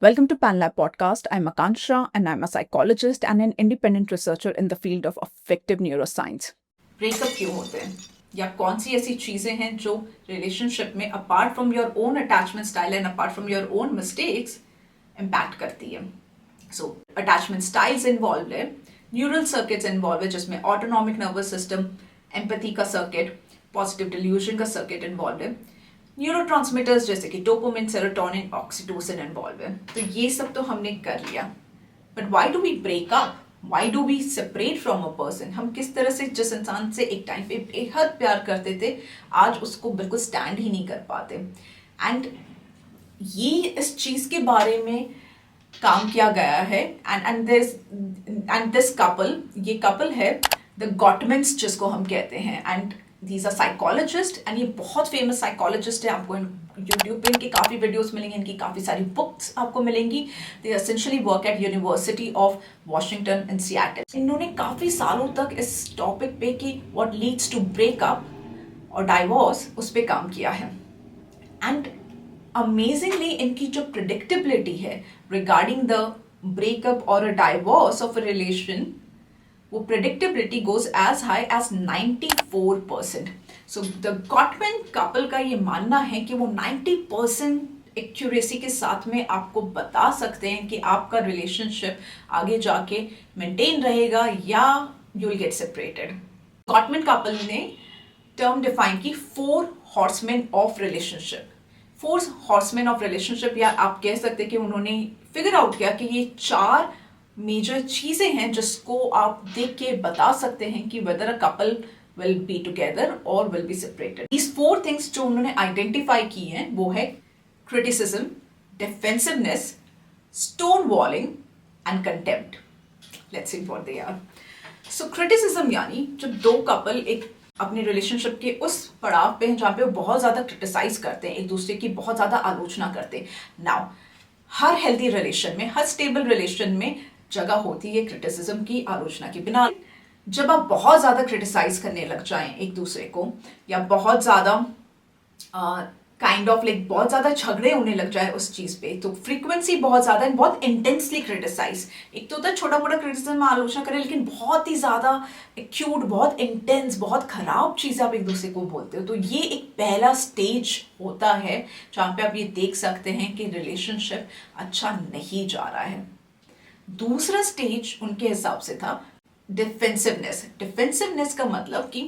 Welcome to PanLab Podcast. I'm Akansha and I'm a psychologist and an independent researcher in the field of affective neuroscience. Breakup क्यों होते हैं या कौन सी ऐसी चीजें हैं जो रिलेशनशिप में apart from your own attachment style and apart from your own mistakes impact करती है. सो अटैचमेंट स्टाइल्स इन्वॉल्व है, न्यूरल सर्किट्स इन्वॉल्व है जिसमें ऑटोनॉमिक नर्वस सिस्टम, एम्पैथी का सर्किट, पॉजिटिव डिल्यूजन का सर्किट इन्वॉल्व है, न्यूरोट्रांसमीटर्स जैसे कि डोपामिन, सेरोटोनिन, ऑक्सीटोसिन इन्वॉल्व है. तो ये सब तो हमने कर लिया, but why do we break up? Why do we separate from a person? हम किस तरह से जिस इंसान से एक टाइम पे बेहद प्यार करते थे आज उसको बिल्कुल स्टैंड ही नहीं कर पाते. एंड ये इस चीज के बारे में काम किया गया है. एंड दिस कपल, ये कपल है द गॉटमन्स जिसको हम कहते हैं. And these are psychologist and ये बहुत फेमस साइकोलॉजिस्ट है. आपको यूट्यूब पे इनकी काफ़ी वीडियोस मिलेंगी, इनकी काफ़ी सारी बुक्स आपको मिलेंगी. They essentially work at university of Washington in Seattle. इन्होंने काफ़ी सालों तक इस टॉपिक पे कि व्हाट लीड्स टू ब्रेकअप और डाइवोर्स उस पर काम किया है. एंड अमेजिंगली इनकी जो प्रिडिक्टेबिलिटी है रिगार्डिंग द ब्रेकअप और a divorce of a relation, वो predictability goes as high as 94%. So the Gottman couple का ये मानना है कि वो 90% एक्यूरेसी के साथ में आपको बता सकते हैं कि आपका रिलेशनशिप आगे जाके मेंटेन रहेगा या you will get separated. Gottmann couple ने टर्म डिफाइन की 4 horseman of relationship. 4 horseman of relationship, या आप कह सकते कि उन्होंने फिगर आउट किया कि ये 4 मेजर चीजें हैं जिसको आप देख के बता सकते हैं कि weather a couple will be together और विल बी सेपरेटेड. इस 4 थिंग्स जो उन्होंने आइडेंटिफाई की हैं वो है criticism, defensiveness, stonewalling and contempt. Let's see what they are. So criticism यानी जब 2 कपल एक अपने रिलेशनशिप के उस पड़ाव पे हैं जहाँ पे वो बहुत ज्यादा क्रिटिसाइज करते हैं, एक दूसरे की बहुत ज्यादा आलोचना करते हैं. नाउ हर हेल्दी रिलेशन में, हर स्टेबल रिलेशन में जगह होती है क्रिटिसिज्म की, आलोचना की. बिना जब आप बहुत ज्यादा क्रिटिसाइज करने लग जाएं एक दूसरे को, या बहुत ज्यादा काइंड ऑफ लाइक बहुत ज्यादा झगड़े होने लग जाए उस चीज पे, तो फ्रीक्वेंसी बहुत ज्यादा एंड बहुत इंटेंसली क्रिटिसाइज. एक तो होता है छोटा मोटा क्रिटिसिज्म आलोचना करें, लेकिन बहुत ही ज्यादा एक्यूट, बहुत इंटेंस, बहुत खराब चीजें आप एक दूसरे को बोलते हो. तो ये एक पहला स्टेज होता है जहाँ पे आप ये देख सकते हैं कि रिलेशनशिप अच्छा नहीं जा रहा है. दूसरा स्टेज उनके हिसाब से था डिफेंसिवनेस. डिफेंसिवनेस का मतलब कि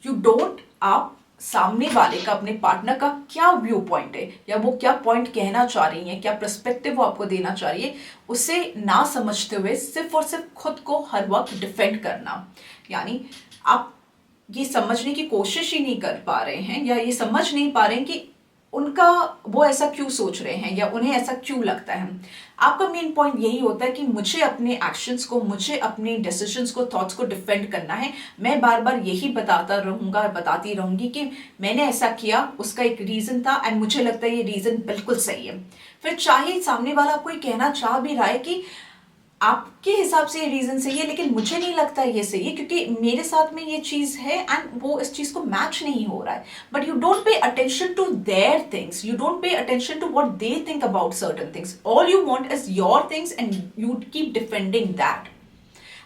यू डोंट, आप सामने वाले का, अपने पार्टनर का क्या व्यू पॉइंट है या वो क्या पॉइंट कहना चाह रही है, क्या पर्सपेक्टिव वो आपको देना चाह रही है, उसे ना समझते हुए सिर्फ और सिर्फ खुद को हर वक्त डिफेंड करना. यानी आप ये समझने की कोशिश ही नहीं कर पा रहे हैं या ये समझ नहीं पा रहे हैं कि उनका वो ऐसा क्यों सोच रहे हैं या उन्हें ऐसा क्यों लगता है. आपका मेन पॉइंट यही होता है कि मुझे अपने एक्शंस को, मुझे अपने डिसीजंस को, थॉट्स को डिफेंड करना है. मैं बार बार यही बताता रहूंगा, बताती रहूंगी कि मैंने ऐसा किया, उसका एक रीजन था एंड मुझे लगता है ये रीजन बिल्कुल सही है. फिर चाहे सामने वाला कोई कहना चाह भी रहा है कि आपके हिसाब से ये रीजन सही है, लेकिन मुझे नहीं लगता ये सही है क्योंकि मेरे साथ में ये चीज है एंड वो इस चीज को मैच नहीं हो रहा है. But you don't pay attention to their things, you don't pay attention to what they think about certain things. All you want is your things and you keep defending that.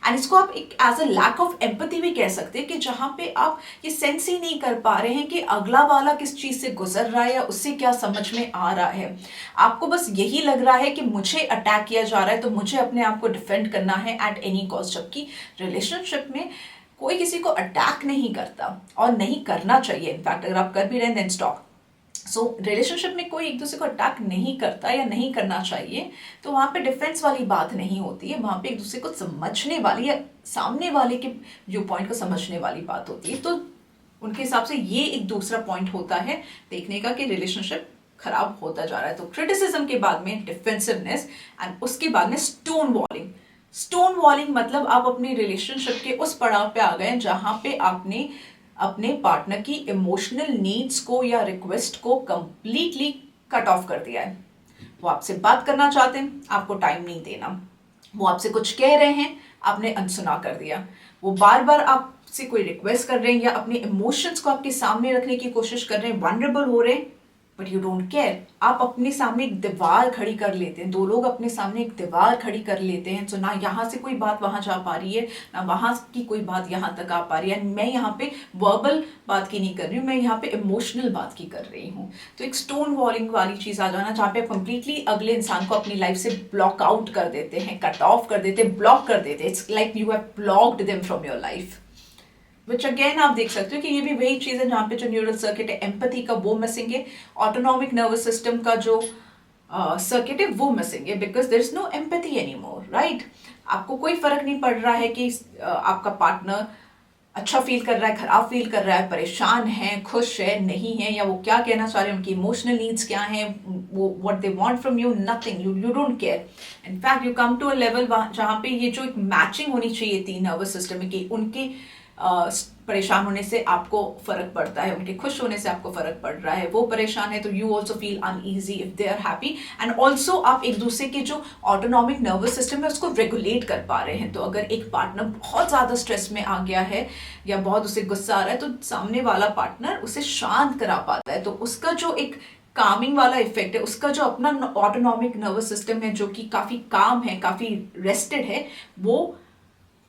And इसको आप एक as a lack of empathy भी कह सकते हैं कि जहां पे आप ये सेंस ही नहीं कर पा रहे हैं कि अगला वाला किस चीज से गुजर रहा है या उससे क्या समझ में आ रहा है. आपको बस यही लग रहा है कि मुझे अटैक किया जा रहा है तो मुझे अपने आप को डिफेंड करना है एट एनी कॉस्ट. जबकि रिलेशनशिप में कोई किसी को अटैक नहीं करता और नहीं करना चाहिए. इनफैक्ट अगर आप कर भी रहे हैं देन स्टॉप. सो रिलेशनशिप में कोई एक दूसरे को अटैक नहीं करता या नहीं करना चाहिए, तो वहाँ पे डिफेंस वाली बात नहीं होती है. वहाँ पे एक दूसरे को समझने वाली या सामने वाले के व्यू पॉइंट को समझने वाली बात होती है. तो उनके हिसाब से ये एक दूसरा पॉइंट होता है देखने का कि रिलेशनशिप खराब होता जा रहा है. तो क्रिटिसिज्म के बाद में डिफेंसिवनेस एंड उसके बाद में स्टोन वॉलिंग. स्टोन वॉलिंग मतलब आप अपने रिलेशनशिप के उस पड़ाव पे आ गए जहाँ पे आपने अपने पार्टनर की इमोशनल नीड्स को या रिक्वेस्ट को कंप्लीटली कट ऑफ कर दिया है. वो आपसे बात करना चाहते हैं, आपको टाइम नहीं देना. वो आपसे कुछ कह रहे हैं, आपने अनसुना कर दिया. वो बार बार आपसे कोई रिक्वेस्ट कर रहे हैं या अपने इमोशंस को आपके सामने रखने की कोशिश कर रहे हैं, वनरेबल हो रहे हैं, बट यू डोंट केयर। आप अपने सामने एक दीवार खड़ी कर लेते हैं, दो लोग अपने सामने एक दीवार खड़ी कर लेते हैं, तो ना यहाँ से कोई बात वहां जा पा रही है, ना वहां की कोई बात यहाँ तक आ पा रही है। मैं यहाँ पे वर्बल बात की नहीं कर रही हूँ, मैं यहाँ पे इमोशनल बात की कर रही हूँ। तो एक स्टोन वॉलिंग वाली चीज आ जाना, जहाँ पे आप कंप्लीटली अगले इंसान को अपनी लाइफ से ब्लॉक आउट कर देते हैं, कट ऑफ कर देते हैं, ब्लॉक कर देते हैं। It's like you have blocked them from your life. Which again आप देख सकते हो कि ये भी वही चीज है जहाँ पे जो न्यूरल सर्किट है एम्पैथी का वो मिसिंग है, ऑटोनॉमिक नर्वस सिस्टम का जो सर्किट है वो मिसिंग है, because there is no empathy anymore, right. आपको कोई फर्क नहीं पड़ रहा है कि आपका पार्टनर अच्छा फील कर रहा है, खराब फील कर रहा है, परेशान है, खुश है, नहीं है, या वो क्या कहना चाह रहे हैं, उनकी इमोशनल नीड्स क्या हैं, वो what they want from you, nothing, you don't care. In fact you come to a level जहाँ पे ये जो एक मैचिंग होनी चाहिए थी नर्वस सिस्टम में, कि उनके परेशान होने से आपको फर्क पड़ता है, उनके खुश होने से आपको फर्क पड़ रहा है, वो परेशान है तो you also feel uneasy if they are happy, and also आप एक दूसरे के जो ऑटोनॉमिक नर्वस सिस्टम है उसको रेगुलेट कर पा रहे हैं। तो अगर एक पार्टनर बहुत ज्यादा स्ट्रेस में आ गया है या बहुत उसे गुस्सा आ रहा है, तो सामने वाला पार्टनर उसे शांत करा पाता है, तो उसका जो एक कामिंग वाला इफेक्ट है, उसका जो अपना ऑटोनॉमिक नर्वस सिस्टम है जो कि काफी काम है, काफी रेस्टेड है, वो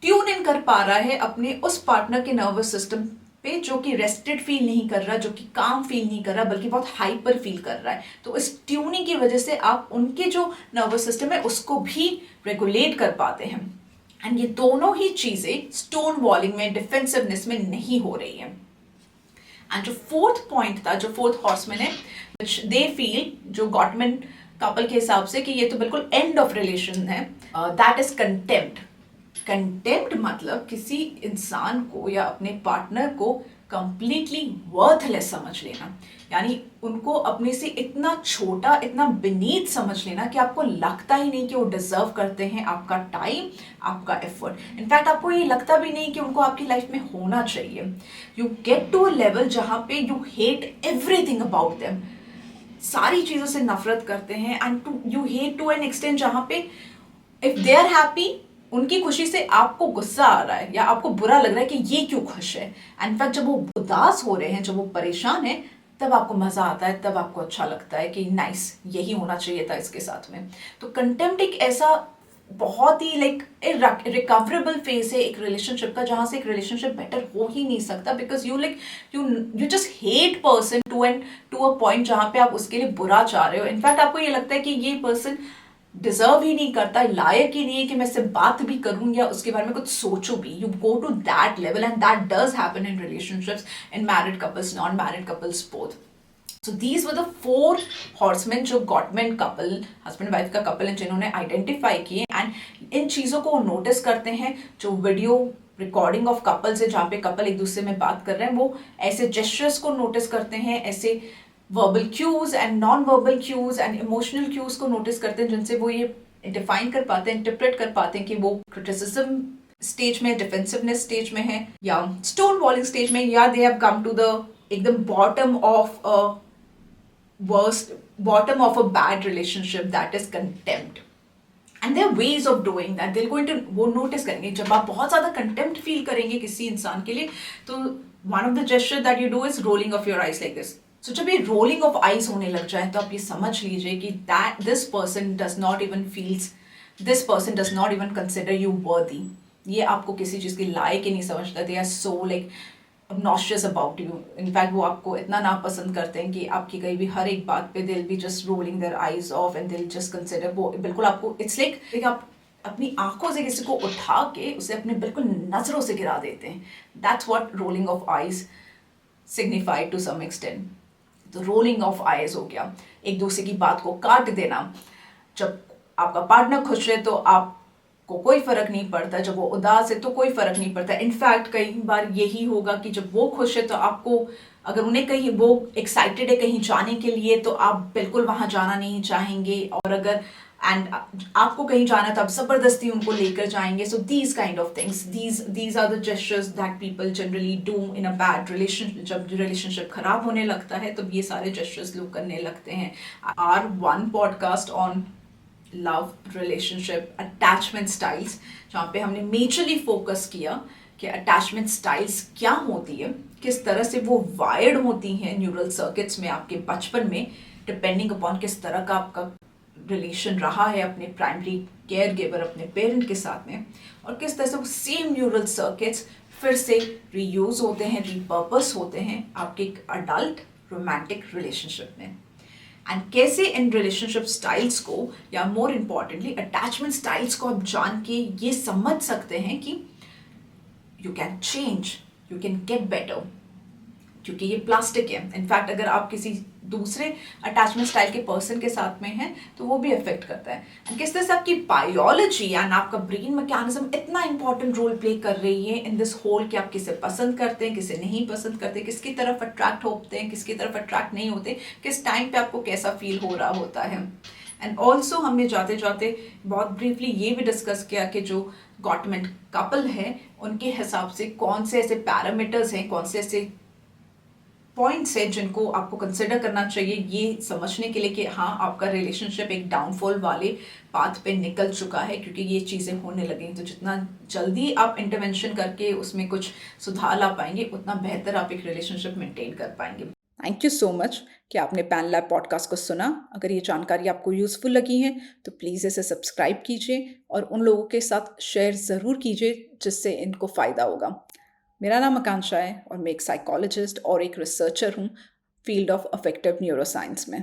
ट्यून इन कर पा रहा है अपने उस पार्टनर के नर्वस सिस्टम पे जो कि रेस्टेड फील नहीं कर रहा, जो कि काम फील नहीं कर रहा, बल्कि बहुत हाइपर फील कर रहा है। तो इस ट्यूनिंग की वजह से आप उनके जो नर्वस सिस्टम है उसको भी रेगुलेट कर पाते हैं। एंड ये दोनों ही चीजें स्टोन वॉलिंग में, डिफेंसिवनेस में नहीं हो रही है। एंड जो फोर्थ पॉइंट था, जो फोर्थ हॉर्समैन है, विच दे फील, जो गॉटमैन कपल के हिसाब से, कि ये तो बिल्कुल एंड ऑफ रिलेशन है, दैट इज कंटेम्प्ट। कंटेम्प्ट मतलब किसी इंसान को या अपने पार्टनर को कंप्लीटली वर्थलेस समझ लेना, यानी उनको अपने से इतना छोटा, इतना beneath समझ लेना कि आपको लगता ही नहीं कि वो डिजर्व करते हैं आपका टाइम, आपका एफर्ट। इनफैक्ट आपको ये लगता भी नहीं कि उनको आपकी लाइफ में होना चाहिए। You get to a level जहाँ पे you hate everything about them, सारी चीजों से नफरत करते हैं, and you hate to an extent जहाँ पे इफ दे आर हैप्पी, उनकी खुशी से आपको गुस्सा आ रहा है या आपको बुरा लग रहा है कि ये क्यों खुश है। इनफैक्ट जब वो उदास हो रहे हैं, जब वो परेशान है, तब आपको मजा आता है, तब आपको अच्छा लगता है कि नाइस, यही होना चाहिए था इसके साथ में। तो कंटेम्प्ट एक ऐसा बहुत ही लाइक रिकवरेबल फेज है एक रिलेशनशिप का, जहां से एक रिलेशनशिप बेटर हो ही नहीं सकता, because you just hate person to a point जहां पे आप उसके लिए बुरा चाह रहे हो। इनफैक्ट आपको ये लगता है कि ये पर्सन डिजर्व ही नहीं करता, लायक ही नहीं है कि मैं इससे बात भी करूं या उसके बारे में कुछ सोचूं भी। You go to that level, and that does happen in relationships, in married couples, non married couples, both. So these were the 4 horsemen जो गॉटमैन कपल, हस्बैंड वाइफ का कपल है, जिन्होंने आइडेंटिफाई किए एंड इन चीजों को notice करते हैं। जो वीडियो रिकॉर्डिंग ऑफ कपल्स है जहाँ पे कपल एक दूसरे में बात कर रहे हैं, वो ऐसे जेस्चर्स को नोटिस करते हैं, ऐसे verbal cues and non verbal cues and emotional cues को नोटिस करते हैं, जिनसे वो ये डिफाइन कर पाते हैं, इंटरप्रेट कर पाते हैं कि वो क्रिटिसिज्म स्टेज में, डिफेंसिवनेस स्टेज में है, या स्टोन वॉलिंग स्टेज में, या they have come to the एकदम bottom of a worst, bottom of a bad relationship, that is contempt. And their ways of doing that, they going to, वो notice करेंगे। जब आप बहुत ज्यादा कंटेम्प्ट फील करेंगे किसी इंसान के लिए, तो one of the gesture that you do is rolling of your eyes like this. So जब ये रोलिंग ऑफ आईज होने लग जाए, तो आप ये समझ लीजिए कि that this person does not even feels, this person does not even consider you वर्दी। ये आपको किसी चीज के लायक ही नहीं समझता। They are so like obnoxious about you. In fact वो आपको इतना नापसंद करते हैं कि आपकी कहीं भी हर एक बात पे they'll be just rolling their eyes off and they'll just consider, वो बिल्कुल आपको it's like आप अपनी आंखों से किसी को उठा के उसे अपने बिल्कुल नजरों से गिरा देते हैं। That's what rolling of eyes signify to some extent. तो रोलिंग ऑफ आईज हो गया, एक दूसरे की बात को काट देना। जब आपका पार्टनर खुश है तो आपको कोई फर्क नहीं पड़ता, जब वो उदास है तो कोई फर्क नहीं पड़ता। इनफैक्ट कई बार यही होगा कि जब वो खुश है तो आपको, अगर उन्हें कहीं वो एक्साइटेड है कहीं जाने के लिए, तो आप बिल्कुल वहां जाना नहीं चाहेंगे, और अगर आपको कहीं जाना तो आप जबरदस्ती उनको लेकर जाएंगे। So these kind of things, these are the gestures that people generally do in a bad relationship. जब रिलेशनशिप खराब होने लगता है तो ये सारे जेस्चर्स लोग करने लगते हैं। Our one podcast on love, relationship, attachment styles, जहाँ पे हमने मेजरली फोकस किया कि अटैचमेंट स्टाइल्स क्या होती है, किस तरह से वो वायर्ड होती हैं न्यूरल सर्किट्स में आपके बचपन में, डिपेंडिंग अपॉन किस तरह का आपका रिलेशन रहा है अपने प्राइमरी केयर गिवर अपने पेरेंट के साथ में, और किस तरह से वो सेम न्यूरल सर्किट्स फिर से रीयूज होते हैं, रीपर्पस होते हैं आपके एक अडल्ट रोमांटिक रिलेशनशिप में। एंड कैसे इन रिलेशनशिप स्टाइल्स को, या मोर इम्पॉर्टेंटली अटैचमेंट स्टाइल्स को आप जान के ये समझ सकते हैं कि you can change, you can get better, क्योंकि ये प्लास्टिक है। इनफैक्ट अगर आप किसी दूसरे अटैचमेंट स्टाइल के पर्सन के साथ में हैं तो वो भी अफेक्ट करता है। एंड किस तरह से आपकी बायोलॉजी एंड आपका ब्रेन मैकेनिज्म इतना इंपॉर्टेंट रोल प्ले कर रही है इन दिस होल कि आप किसे पसंद करते हैं, किसे नहीं पसंद करते, किसकी तरफ अट्रैक्ट होते हैं, किसकी तरफ अट्रैक्ट नहीं होते, किस टाइम पे आपको कैसा फील हो रहा होता है। एंड ऑल्सो हमने जाते जाते बहुत ब्रीफली ये भी डिस्कस किया कि जो गॉटमेंट कपल है उनके हिसाब से कौन से ऐसे पैरामीटर्स हैं, कौन से ऐसे पॉइंट्स है जिनको आपको कंसिडर करना चाहिए ये समझने के लिए कि हाँ आपका रिलेशनशिप एक डाउनफॉल वाले पाथ पे निकल चुका है, क्योंकि ये चीज़ें होने लगी। तो जितना जल्दी आप इंटरवेंशन करके उसमें कुछ सुधार ला पाएंगे उतना बेहतर आप एक रिलेशनशिप मेंटेन कर पाएंगे। थैंक यू सो मच कि आपने पैन लैब पॉडकास्ट को सुना। अगर ये जानकारी आपको यूज़फुल लगी है तो प्लीज़ इसे सब्सक्राइब कीजिए और उन लोगों के साथ शेयर ज़रूर कीजिए जिससे इनको फ़ायदा होगा। मेरा नाम आकांक्षा है और मैं एक साइकोलॉजिस्ट और एक रिसर्चर हूँ फील्ड ऑफ अफेक्टिव न्यूरोसाइंस में।